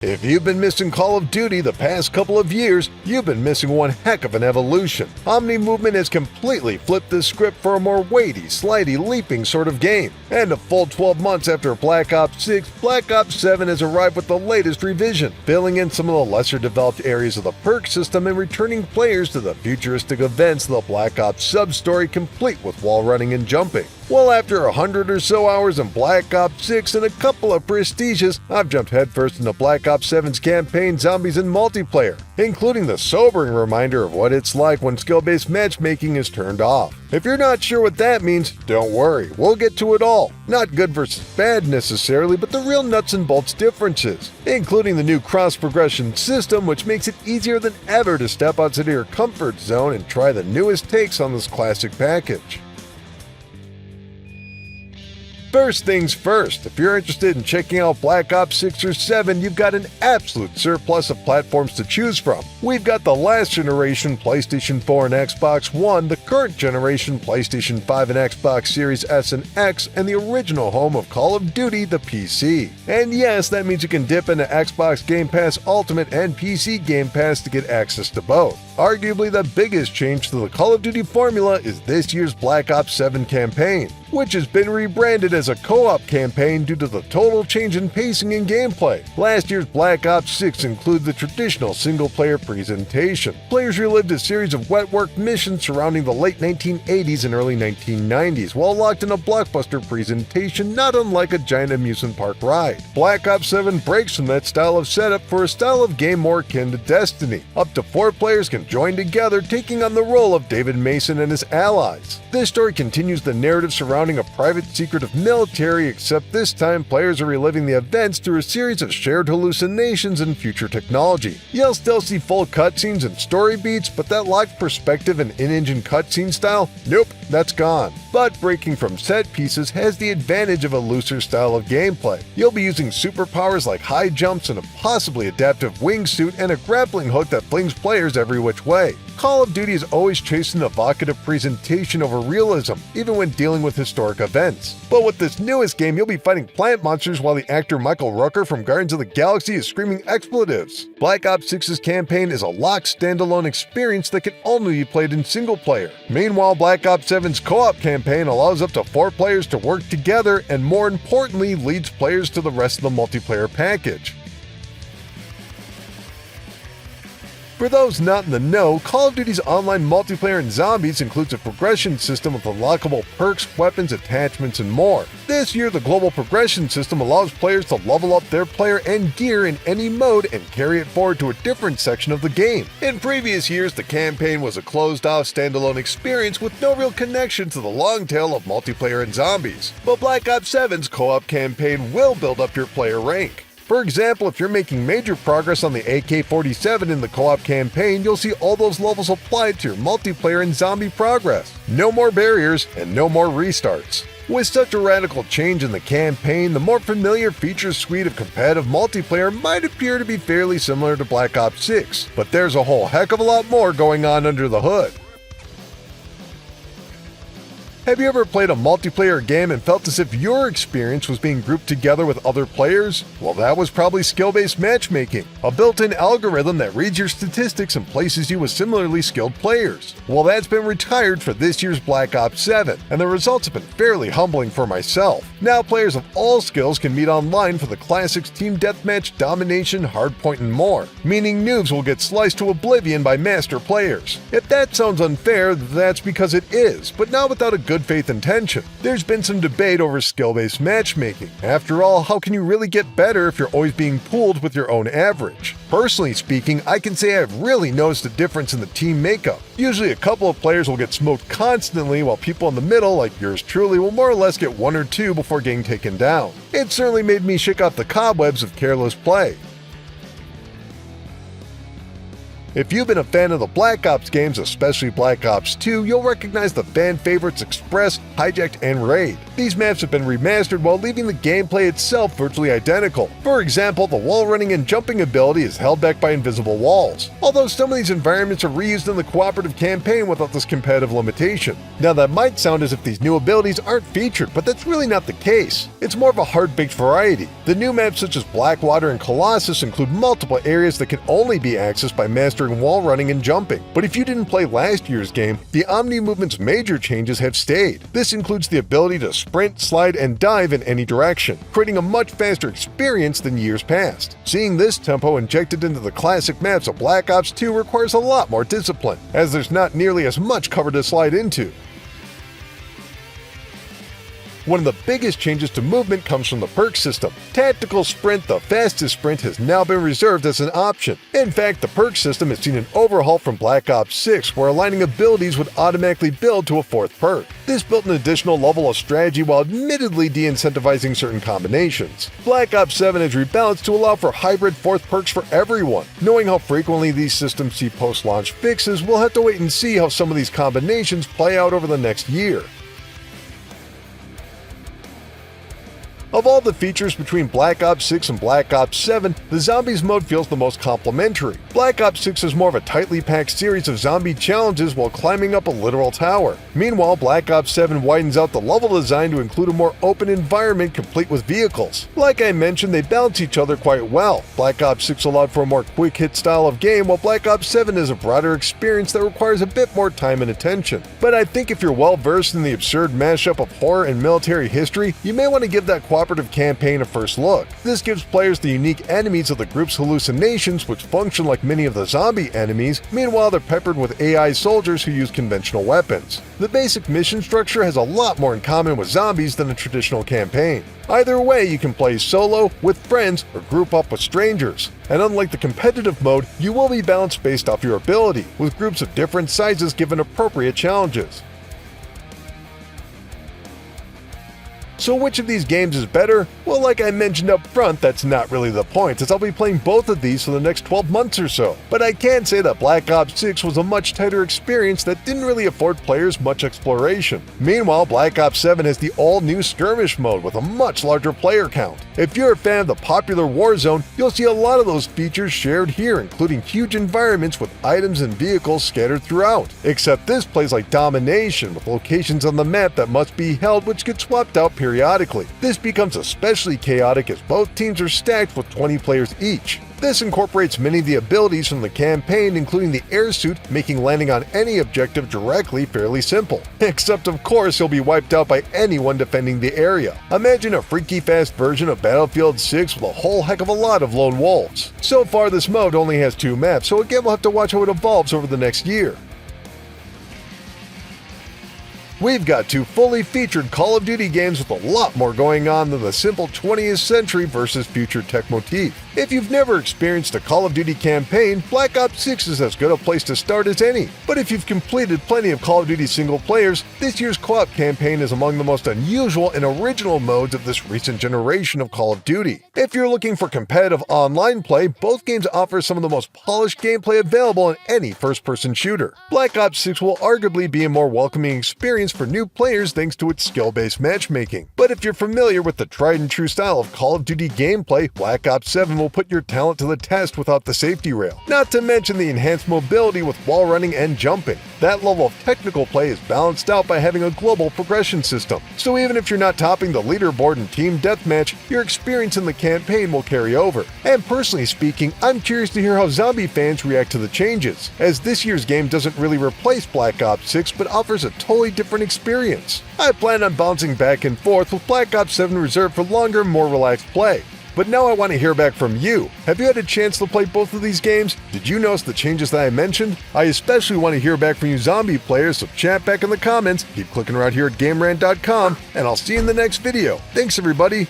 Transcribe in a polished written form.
If you've been missing Call of Duty the past couple of years, you've been missing one heck of an evolution. Omni Movement has completely flipped the script for a more weighty, slidey, leaping sort of game. And a full 12 months after Black Ops 6, Black Ops 7 has arrived with the latest revision, filling in some of the lesser developed areas of the perk system and returning players to the futuristic events of the Black Ops sub-story, complete with wall running and jumping. Well, after 100 or so hours in Black Ops 6 and a couple of prestiges, I've jumped headfirst into Black Ops 7's campaign, zombies, and multiplayer, including the sobering reminder of what it's like when skill-based matchmaking is turned off. If you're not sure what that means, don't worry, we'll get to it all. Not good versus bad necessarily, but the real nuts and bolts differences, including the new cross-progression system, which makes it easier than ever to step outside of your comfort zone and try the newest takes on this classic package. First things first, if you're interested in checking out Black Ops 6 or 7, you've got an absolute surplus of platforms to choose from. We've got the last generation PlayStation 4 and Xbox One, the current generation PlayStation 5 and Xbox Series S and X, and the original home of Call of Duty, the PC. And yes, that means you can dip into Xbox Game Pass Ultimate and PC Game Pass to get access to both. Arguably the biggest change to the Call of Duty formula is this year's Black Ops 7 campaign, which has been rebranded as a co-op campaign due to the total change in pacing and gameplay. Last year's Black Ops 6 included the traditional single-player presentation. Players relived a series of wet-work missions surrounding the late 1980s and early 1990s, while locked in a blockbuster presentation not unlike a giant amusement park ride. Black Ops 7 breaks from that style of setup for a style of game more akin to Destiny. Up to 4 players can join together, taking on the role of David Mason and his allies. This story continues the narrative surrounding a private secret of military, except this time players are reliving the events through a series of shared hallucinations and future technology. You'll still see full cutscenes and story beats, but that locked perspective and in-engine cutscene style? Nope, that's gone. But breaking from set pieces has the advantage of a looser style of gameplay. You'll be using superpowers like high jumps and a possibly adaptive wingsuit and a grappling hook that flings players every which way. Call of Duty is always chasing evocative presentation over realism, even when dealing with historic events. But with this newest game, you'll be fighting plant monsters while the actor Michael Rooker from Guardians of the Galaxy is screaming expletives. Black Ops 6's campaign is a locked standalone experience that can only be played in single player. Meanwhile, Black Ops 7's co-op campaign allows up to 4 players to work together and, more importantly, leads players to the rest of the multiplayer package. For those not in the know, Call of Duty's online multiplayer in Zombies includes a progression system with unlockable perks, weapons, attachments, and more. This year, the global progression system allows players to level up their player and gear in any mode and carry it forward to a different section of the game. In previous years, the campaign was a closed-off standalone experience with no real connection to the long tail of multiplayer in Zombies. But Black Ops 7's co-op campaign will build up your player rank. For example, if you're making major progress on the AK-47 in the co-op campaign, you'll see all those levels applied to your multiplayer and zombie progress. No more barriers and no more restarts. With such a radical change in the campaign, the more familiar feature suite of competitive multiplayer might appear to be fairly similar to Black Ops 6, but there's a whole heck of a lot more going on under the hood. Have you ever played a multiplayer game and felt as if your experience was being grouped together with other players? Well, that was probably skill-based matchmaking, a built-in algorithm that reads your statistics and places you with similarly skilled players. Well, that's been retired for this year's Black Ops 7, and the results have been fairly humbling for myself. Now players of all skills can meet online for the classics team deathmatch, domination, hardpoint, and more, meaning noobs will get sliced to oblivion by master players. If that sounds unfair, that's because it is, but not without a good faith intention. There's been some debate over skill-based matchmaking. After all, how can you really get better if you're always being pooled with your own average? Personally speaking, I can say I've really noticed a difference in the team makeup. Usually a couple of players will get smoked constantly, while people in the middle, like yours truly, will more or less get 1 or 2 before getting taken down. It certainly made me shake off the cobwebs of careless play. If you've been a fan of the Black Ops games, especially Black Ops 2, you'll recognize the fan favorites Express, Hijacked, and Raid. These maps have been remastered while leaving the gameplay itself virtually identical. For example, the wall running and jumping ability is held back by invisible walls, although some of these environments are reused in the cooperative campaign without this competitive limitation. Now that might sound as if these new abilities aren't featured, but that's really not the case. It's more of a hard-baked variety. The new maps such as Blackwater and Colossus include multiple areas that can only be accessed by mastering wall running and jumping. But if you didn't play last year's game, the Omni Movement's major changes have stayed. This includes the ability to sprint, slide, and dive in any direction, creating a much faster experience than years past. Seeing this tempo injected into the classic maps of Black Ops 2 requires a lot more discipline, as there's not nearly as much cover to slide into. One of the biggest changes to movement comes from the perk system. Tactical Sprint, the fastest sprint, has now been reserved as an option. In fact, the perk system has seen an overhaul from Black Ops 6, where aligning abilities would automatically build to a fourth perk. This built an additional level of strategy while admittedly de-incentivizing certain combinations. Black Ops 7 has rebalanced to allow for hybrid fourth perks for everyone. Knowing how frequently these systems see post-launch fixes, we'll have to wait and see how some of these combinations play out over the next year. Of all the features between Black Ops 6 and Black Ops 7, the Zombies mode feels the most complementary. Black Ops 6 is more of a tightly packed series of zombie challenges while climbing up a literal tower. Meanwhile, Black Ops 7 widens out the level design to include a more open environment complete with vehicles. Like I mentioned, they balance each other quite well. Black Ops 6 allowed for a more quick-hit style of game, while Black Ops 7 is a broader experience that requires a bit more time and attention. But I think if you're well-versed in the absurd mashup of horror and military history, you may want to give that cooperative campaign a first look. This gives players the unique enemies of the group's hallucinations, which function like many of the zombie enemies. Meanwhile, they're peppered with AI soldiers who use conventional weapons. The basic mission structure has a lot more in common with zombies than a traditional campaign. Either way, you can play solo, with friends, or group up with strangers. And unlike the competitive mode, you will be balanced based off your ability, with groups of different sizes given appropriate challenges. So which of these games is better? Well, like I mentioned up front, that's not really the point, as I'll be playing both of these for the next 12 months or so. But I can say that Black Ops 6 was a much tighter experience that didn't really afford players much exploration. Meanwhile, Black Ops 7 has the all-new skirmish mode with a much larger player count. If you're a fan of the popular Warzone, you'll see a lot of those features shared here, including huge environments with items and vehicles scattered throughout. Except this plays like domination, with locations on the map that must be held which get swapped out periodically. This becomes especially chaotic as both teams are stacked with 20 players each. This incorporates many of the abilities from the campaign, including the air suit, making landing on any objective directly fairly simple. Except of course you'll be wiped out by anyone defending the area. Imagine a freaky fast version of Battlefield 6 with a whole heck of a lot of lone wolves. So far this mode only has 2 maps, so again we'll have to watch how it evolves over the next year. We've got 2 fully featured Call of Duty games with a lot more going on than the simple 20th century versus future tech motif. If you've never experienced a Call of Duty campaign, Black Ops 6 is as good a place to start as any. But if you've completed plenty of Call of Duty single players, this year's co-op campaign is among the most unusual and original modes of this recent generation of Call of Duty. If you're looking for competitive online play, both games offer some of the most polished gameplay available in any first-person shooter. Black Ops 6 will arguably be a more welcoming experience for new players thanks to its skill-based matchmaking. But if you're familiar with the tried-and-true style of Call of Duty gameplay, Black Ops 7 will put your talent to the test without the safety rail. Not to mention the enhanced mobility with wall running and jumping. That level of technical play is balanced out by having a global progression system. So even if you're not topping the leaderboard in Team Deathmatch, your experience in the campaign will carry over. And personally speaking, I'm curious to hear how zombie fans react to the changes, as this year's game doesn't really replace Black Ops 6 but offers a totally different experience. I plan on bouncing back and forth with Black Ops 7 reserved for longer, more relaxed play. But now I want to hear back from you. Have you had a chance to play both of these games? Did you notice the changes that I mentioned? I especially want to hear back from you zombie players, so chat back in the comments, keep clicking around here at GameRant.com, and I'll see you in the next video. Thanks everybody!